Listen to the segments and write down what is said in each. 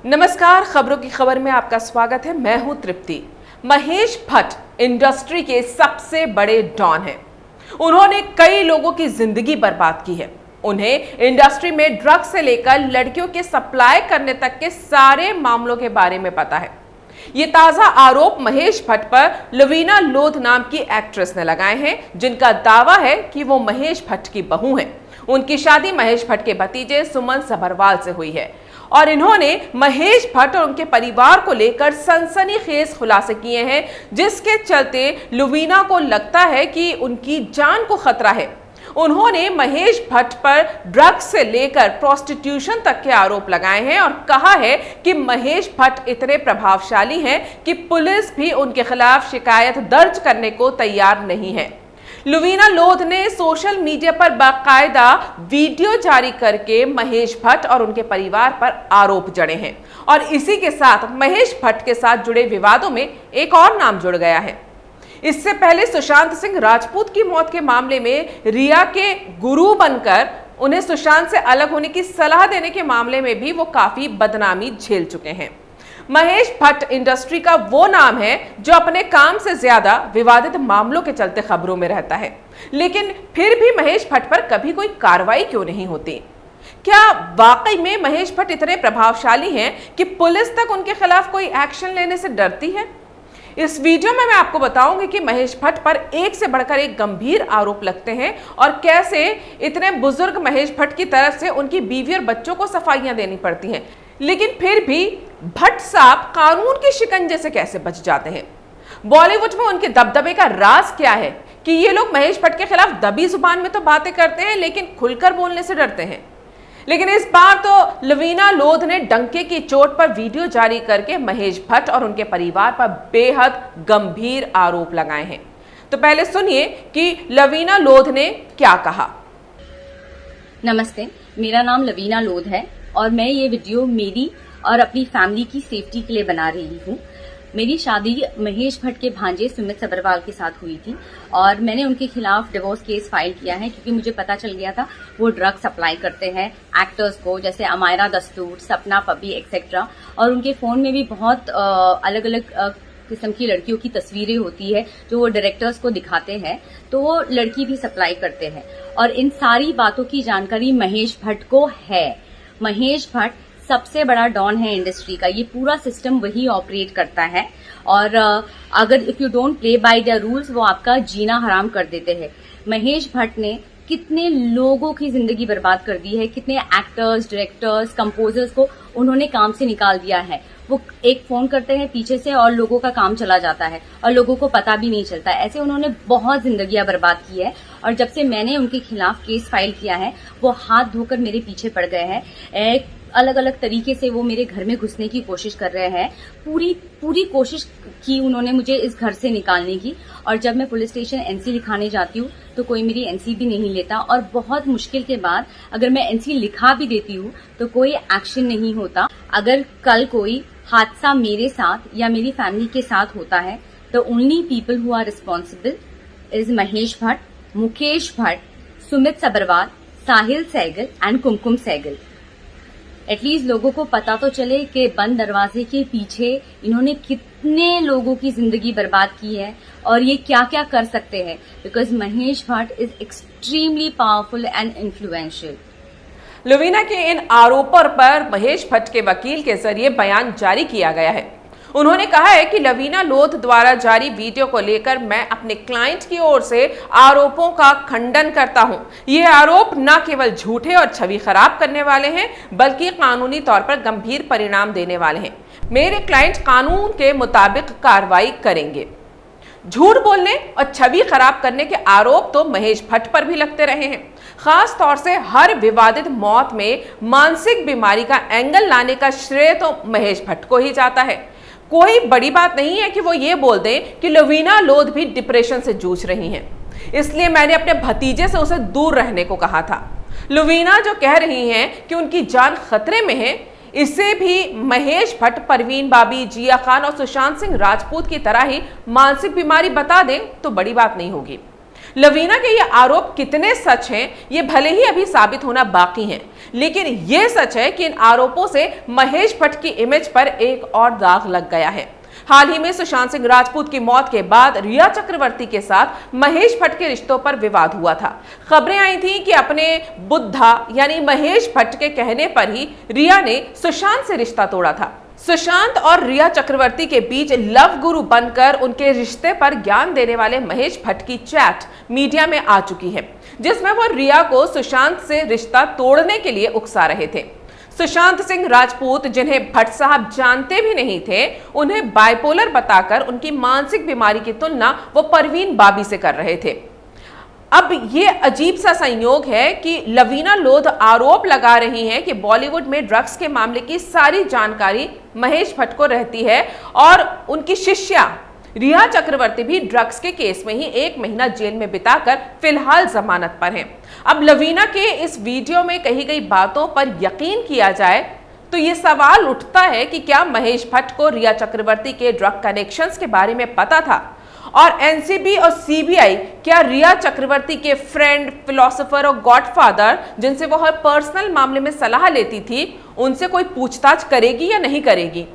नमस्कार, खबरों की खबर में आपका स्वागत है। मैं हूं तृप्ति। महेश भट्ट इंडस्ट्री के सबसे बड़े डॉन हैं। उन्होंने कई लोगों की जिंदगी बर्बाद की है। उन्हें इंडस्ट्री में ड्रग्स से लेकर लड़कियों के सप्लाई करने तक के सारे मामलों के बारे में पता है। ये ताजा आरोप महेश भट्ट पर लवीना लोध नाम की एक्ट्रेस ने लगाए हैं, जिनका दावा है कि वो महेश भट्ट की बहू हैं। उनकी शादी महेश भट्ट के भतीजे सुमन सभरवाल से हुई है और इन्होंने महेश भट्ट और उनके परिवार को लेकर सनसनीखेज खुलासे किए हैं, जिसके चलते लवीना को लगता है कि उनकी जान को खतरा है। उन्होंने महेश भट्ट पर ड्रग्स से लेकर प्रोस्टिट्यूशन तक के आरोप लगाए हैं और कहा है कि महेश भट्ट इतने प्रभावशाली हैं कि पुलिस भी उनके खिलाफ शिकायत दर्ज करने को तैयार नहीं है। लवीना लोध ने सोशल मीडिया पर बाकायदा वीडियो जारी करके महेश भट्ट और उनके परिवार पर आरोप जड़े हैं और इसी के साथ महेश भट्ट के साथ जुड़े विवादों में एक और नाम जुड़ गया है। इससे पहले सुशांत सिंह राजपूत की मौत के मामले में रिया के गुरु बनकर उन्हें सुशांत से अलग होने की सलाह देने के मामले में भी वो काफी बदनामी झेल चुके हैं। महेश भट्ट इंडस्ट्री का वो नाम है जो अपने काम से ज्यादा विवादित मामलों के चलते खबरों में रहता है, लेकिन फिर भी महेश भट्ट पर कभी कोई कार्रवाई क्यों नहीं होती? क्या वाकई में महेश भट्ट इतने प्रभावशाली हैं कि पुलिस तक उनके खिलाफ कोई एक्शन लेने से डरती है? इस वीडियो में मैं आपको बताऊंगी कि महेश भट्ट पर एक से बढ़कर एक गंभीर आरोप लगते हैं और कैसे इतने बुजुर्ग महेश भट्ट की तरफ से उनकी बीवी और बच्चों को सफाइयां देनी पड़ती हैं, लेकिन फिर भी भट्ट साहब कानून के शिकंजे से कैसे बच जाते हैं? बॉलीवुड में उनके दबदबे का राज क्या है कि ये लोग महेश भट्ट के खिलाफ दबी जुबान में तो बातें करते हैं, लेकिन खुलकर बोलने से डरते हैं। लेकिन इस बार तो लवीना लोध ने डंके की चोट पर वीडियो जारी करके महेश भट्ट और उनके परिवार पर बेहद गंभीर आरोप लगाए हैं। तो पहले सुनिए कि लवीना लोध ने क्या कहा। नमस्ते, मेरा नाम लवीना लोध है और मैं ये वीडियो मेरी और अपनी फैमिली की सेफ्टी के लिए बना रही हूँ। मेरी शादी महेश भट्ट के भांजे सुमित सभरवाल के साथ हुई थी और मैंने उनके खिलाफ डिवोर्स केस फाइल किया है क्योंकि मुझे पता चल गया था वो ड्रग सप्लाई करते हैं एक्टर्स को, जैसे अमायरा दस्तूर, सपना पबी एक्सेट्रा। और उनके फोन में भी बहुत अलग अलग किस्म की लड़कियों की तस्वीरें होती है जो वो डायरेक्टर्स को दिखाते हैं, तो वो लड़की भी सप्लाई करते हैं। और इन सारी बातों की जानकारी महेश भट्ट को है। महेश भट्ट सबसे बड़ा डॉन है इंडस्ट्री का। ये पूरा सिस्टम वही ऑपरेट करता है और अगर if you don't play by the rules वो आपका जीना हराम कर देते हैं। महेश भट्ट ने कितने लोगों की जिंदगी बर्बाद कर दी है, कितने एक्टर्स, डायरेक्टर्स, कंपोजर्स को उन्होंने काम से निकाल दिया है। वो एक फोन करते हैं पीछे से और लोगों का काम चला जाता है और लोगों को पता भी नहीं चलता। ऐसे उन्होंने बहुत जिंदगियां बर्बाद की है और जब से मैंने उनके खिलाफ केस फाइल किया है वो हाथ धोकर मेरे पीछे पड़ गए हैं। एक अलग अलग तरीके से वो मेरे घर में घुसने की कोशिश कर रहे हैं। पूरी कोशिश की उन्होंने मुझे इस घर से निकालने की और जब मैं पुलिस स्टेशन एनसी लिखाने जाती हूँ तो कोई मेरी एनसी भी नहीं लेता और बहुत मुश्किल के बाद अगर मैं एनसी लिखा भी देती हूँ तो कोई एक्शन नहीं होता। अगर कल कोई हादसा मेरे साथ या मेरी फैमिली के साथ होता है तो only people who are responsible is Mahesh Bhatt, Mukesh Bhatt, Sumit Sabharwal, Sahil Sehgal and Kumkum Sehgal. At least लोगों को पता तो चले कि बंद दरवाजे के पीछे इन्होंने कितने लोगों की जिंदगी बर्बाद की है और ये क्या क्या कर सकते हैं, because Mahesh Bhatt is extremely powerful and influential. Lavina के इन आरोपों पर महेश भट्ट के वकील के जरिए बयान जारी किया गया है। उन्होंने कहा है कि लवीना लोध द्वारा जारी वीडियो को लेकर मैं अपने क्लाइंट की ओर से आरोपों का खंडन करता हूं। ये आरोप न केवल झूठे और छवि खराब करने वाले हैं बल्कि कानूनी तौर पर गंभीर परिणाम देने वाले हैं। मेरे क्लाइंट कानून के मुताबिक कार्रवाई करेंगे। झूठ बोलने और छवि खराब करने के आरोप तो महेश भट्ट पर भी लगते रहे हैं। खास तौर से हर विवादित मौत में मानसिक बीमारी का एंगल लाने का श्रेय तो महेश भट्ट को ही जाता है। कोई बड़ी बात नहीं है कि वो ये बोल दें कि लवीना लोध भी डिप्रेशन से जूझ रही हैं, इसलिए मैंने अपने भतीजे से उसे दूर रहने को कहा था। लवीना जो कह रही हैं कि उनकी जान खतरे में है, इसे भी महेश भट्ट, परवीन बाबी, जिया खान और सुशांत सिंह राजपूत की तरह ही मानसिक बीमारी बता दें तो बड़ी बात नहीं होगी। लवीना के ये आरोप कितने सच हैं, ये भले ही अभी साबित होना बाकी है, लेकिन ये सच है कि इन आरोपों से महेश भट्ट की इमेज पर एक और दाग लग गया है। हाल ही में सुशांत सिंह राजपूत की मौत के बाद रिया चक्रवर्ती के साथ महेश भट्ट के रिश्तों पर विवाद हुआ था। खबरें आई थी कि अपने बुद्धा यानी महेश भट्ट के कहने पर ही रिया ने सुशांत से रिश्ता तोड़ा था। सुशांत और रिया चक्रवर्ती के बीच लव गुरु बनकर उनके रिश्ते पर ज्ञान देने वाले महेश भट्ट की चैट मीडिया में आ चुकी है, जिसमें वो रिया को सुशांत से रिश्ता तोड़ने के लिए उकसा रहे थे। सुशांत सिंह राजपूत, जिन्हें भट्ट साहब जानते भी नहीं थे, उन्हें बाइपोलर बताकर उनकी मानसिक बीमारी की तुलना वो परवीन बाबी से कर रहे थे। अब ये अजीब सा संयोग है कि लवीना लोध आरोप लगा रही हैं कि बॉलीवुड में ड्रग्स के मामले की सारी जानकारी महेश भट्ट को रहती है और उनकी शिष्या रिया चक्रवर्ती भी ड्रग्स के केस में ही 1 महीना जेल में बिताकर फिलहाल जमानत पर हैं। अब लवीना के इस वीडियो में कही गई बातों पर यकीन किया जाए तो ये सवाल उठता है कि क्या महेश भट्ट को रिया चक्रवर्ती के ड्रग कनेक्शंस के बारे में पता था, और एनसीबी और सीबीआई क्या रिया चक्रवर्ती के फ्रेंड, फिलोसोफर और गॉडफादर, जिनसे वो हर पर्सनल मामले में सलाह लेती थी, उनसे कोई पूछताछ करेगी या नहीं करेगी।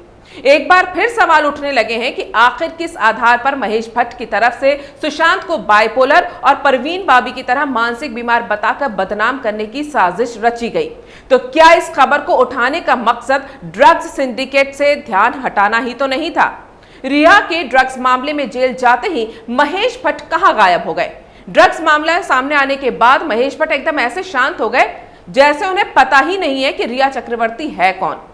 एक बार फिर सवाल उठने लगे हैं कि आखिर किस आधार पर महेश भट्ट की तरफ से सुशांत को बाइपोलर और परवीन बाबी की तरह मानसिक बीमार बताकर बदनाम करने की साजिश रची गई। तो क्या इस खबर को उठाने का मकसद ड्रग्स सिंडिकेट से ध्यान हटाना ही तो नहीं था? रिया के ड्रग्स मामले में जेल जाते ही महेश भट्ट कहां गायब हो गए? ड्रग्स मामला सामने आने के बाद महेश भट्ट एकदम ऐसे शांत हो गए जैसे उन्हें पता ही नहीं है कि रिया चक्रवर्ती है कौन।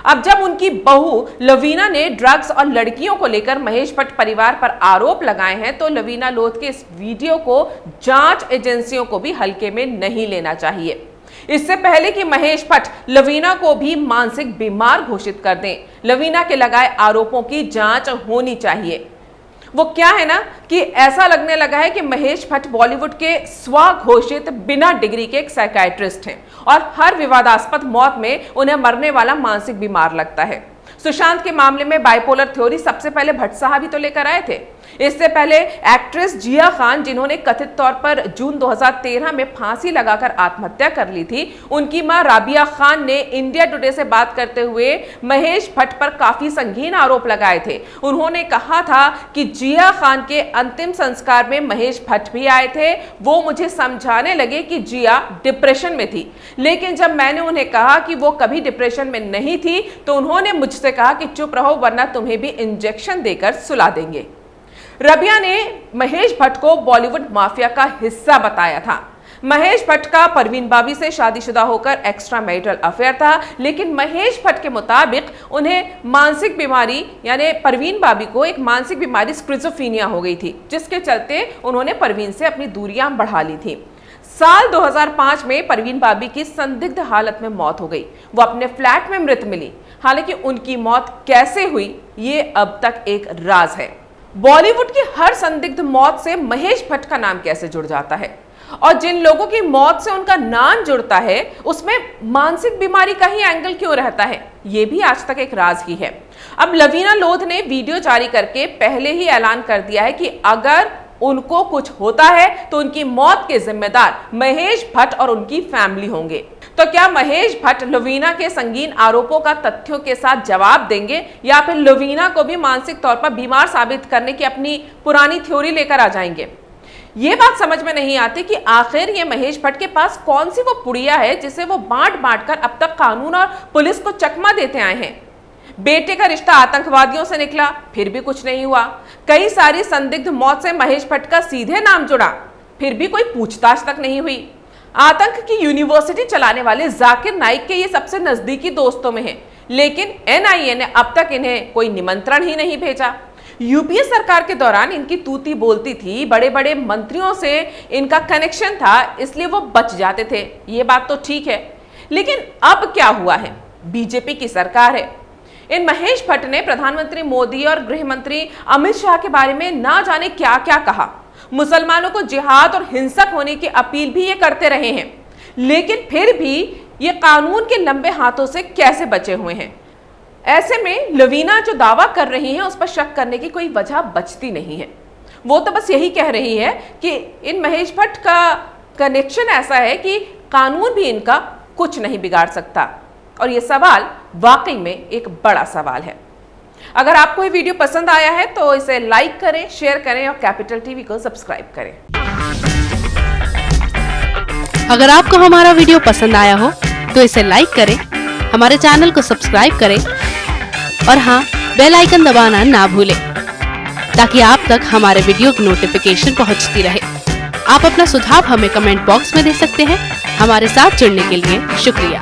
अब जब उनकी बहू लवीना ने ड्रग्स और लड़कियों को लेकर महेश भट्ट परिवार पर आरोप लगाए हैं, तो लवीना लोध के इस वीडियो को जांच एजेंसियों को भी हल्के में नहीं लेना चाहिए। इससे पहले कि महेश भट्ट लवीना को भी मानसिक बीमार घोषित कर दें, लवीना के लगाए आरोपों की जांच होनी चाहिए। वो क्या है ना कि ऐसा लगने लगा है कि महेश भट्ट बॉलीवुड के स्वघोषित बिना डिग्री के एक साइकियाट्रिस्ट हैं और हर विवादास्पद मौत में उन्हें मरने वाला मानसिक बीमार लगता है। सुशांत के मामले में बाइपोलर थ्योरी सबसे पहले भट्ट साहब ही तो लेकर आए थे। इससे पहले एक्ट्रेस जिया खान, जिन्होंने कथित तौर पर जून 2013 में फांसी लगाकर आत्महत्या कर ली थी, उनकी मां राबिया खान ने इंडिया टुडे से बात करते हुए महेश भट्ट पर काफी संगीन आरोप लगाए थे। उन्होंने कहा था कि जिया खान के अंतिम संस्कार में महेश भट्ट भी आए थे। वो मुझे समझाने लगे कि जिया डिप्रेशन में थी, लेकिन जब मैंने उन्हें कहा कि वो कभी डिप्रेशन में नहीं थी तो उन्होंने मुझसे कहा कि चुप रहो वरना तुम्हें भी इंजेक्शन देकर सुला देंगे। रबिया ने महेश भट्ट को बॉलीवुड माफिया का हिस्सा बताया था। महेश भट्ट का परवीन बाबी से शादीशुदा होकर एक्स्ट्रा मैरिटल अफेयर था, लेकिन महेश भट्ट के मुताबिक उन्हें मानसिक बीमारी यानी परवीन बाबी को एक मानसिक बीमारी स्किज़ोफ्रेनिया हो गई थी, जिसके चलते उन्होंने परवीन से अपनी दूरियां बढ़ा ली थी। साल 2005 में परवीन बाबी की संदिग्ध हालत में मौत हो गई। वो अपने फ्लैट में मृत मिली। हालांकि उनकी मौत कैसे हुई ये अब तक एक राज है। बॉलीवुड की हर संदिग्ध मौत से महेश भट्ट का नाम कैसे जुड़ जाता है, और जिन लोगों की मौत से उनका नाम जुड़ता है उसमें मानसिक बीमारी का ही एंगल क्यों रहता है, ये भी आज तक एक राज ही है। अब लवीना लोध ने वीडियो जारी करके पहले ही ऐलान कर दिया है कि अगर उनको कुछ होता है तो उनकी मौत के जिम्मेदार महेश भट्ट और उनकी फैमिली होंगे। तो क्या महेश भट्ट लवीना के संगीन आरोपों का तथ्यों के साथ जवाब देंगे, या फिर लवीना को भी मानसिक तौर पर बीमार साबित करने की अपनी पुरानी थ्योरी लेकर आ जाएंगे? ये बात समझ में नहीं आती कि आखिर ये महेश भट्ट के पास कौन सी वो पुड़िया है जिसे वो बांट बांट कर अब तक कानून और पुलिस को चकमा देते आए हैं। बेटे का रिश्ता आतंकवादियों से निकला, फिर भी कुछ नहीं हुआ। कई सारी संदिग्ध मौत से महेश भट्ट का सीधे नाम जुड़ा, फिर भी कोई पूछताछ तक नहीं हुई। आतंक की यूनिवर्सिटी चलाने वाले जाकिर नाइक के ये सबसे नजदीकी दोस्तों में हैं, लेकिन एनआईए ने अब तक इन्हें कोई निमंत्रण ही नहीं भेजा। यूपीए सरकार के दौरान इनकी तूती बोलती थी, बड़े बड़े मंत्रियों से इनका कनेक्शन था, इसलिए वो बच जाते थे। ये बात तो ठीक है, लेकिन अब क्या हुआ है? बीजेपी की सरकार है। इन महेश भट्ट ने प्रधानमंत्री मोदी और गृह मंत्री अमित शाह के बारे में ना जाने क्या क्या कहा। मुसलमानों को जिहाद और हिंसक होने की अपील भी ये करते रहे हैं, लेकिन फिर भी ये कानून के लंबे हाथों से कैसे बचे हुए हैं? ऐसे में लवीना जो दावा कर रही हैं उस पर शक करने की कोई वजह बचती नहीं है। वो तो बस यही कह रही है कि इन महेश भट्ट का कनेक्शन ऐसा है कि कानून भी इनका कुछ नहीं बिगाड़ सकता। और ये सवाल वाकई में एक बड़ा सवाल है। अगर आपको ये वीडियो पसंद आया है तो इसे लाइक करें, शेयर करें और कैपिटल टीवी को सब्सक्राइब करें। अगर आपको हमारा वीडियो पसंद आया हो तो इसे लाइक करें, हमारे चैनल को सब्सक्राइब करें और हाँ, बेल आइकन दबाना ना भूलें ताकि आप तक हमारे वीडियो की नोटिफिकेशन पहुंचती रहे। आप अपना सुझाव हमें कमेंट बॉक्स में दे सकते हैं। हमारे साथ जुड़ने के लिए शुक्रिया।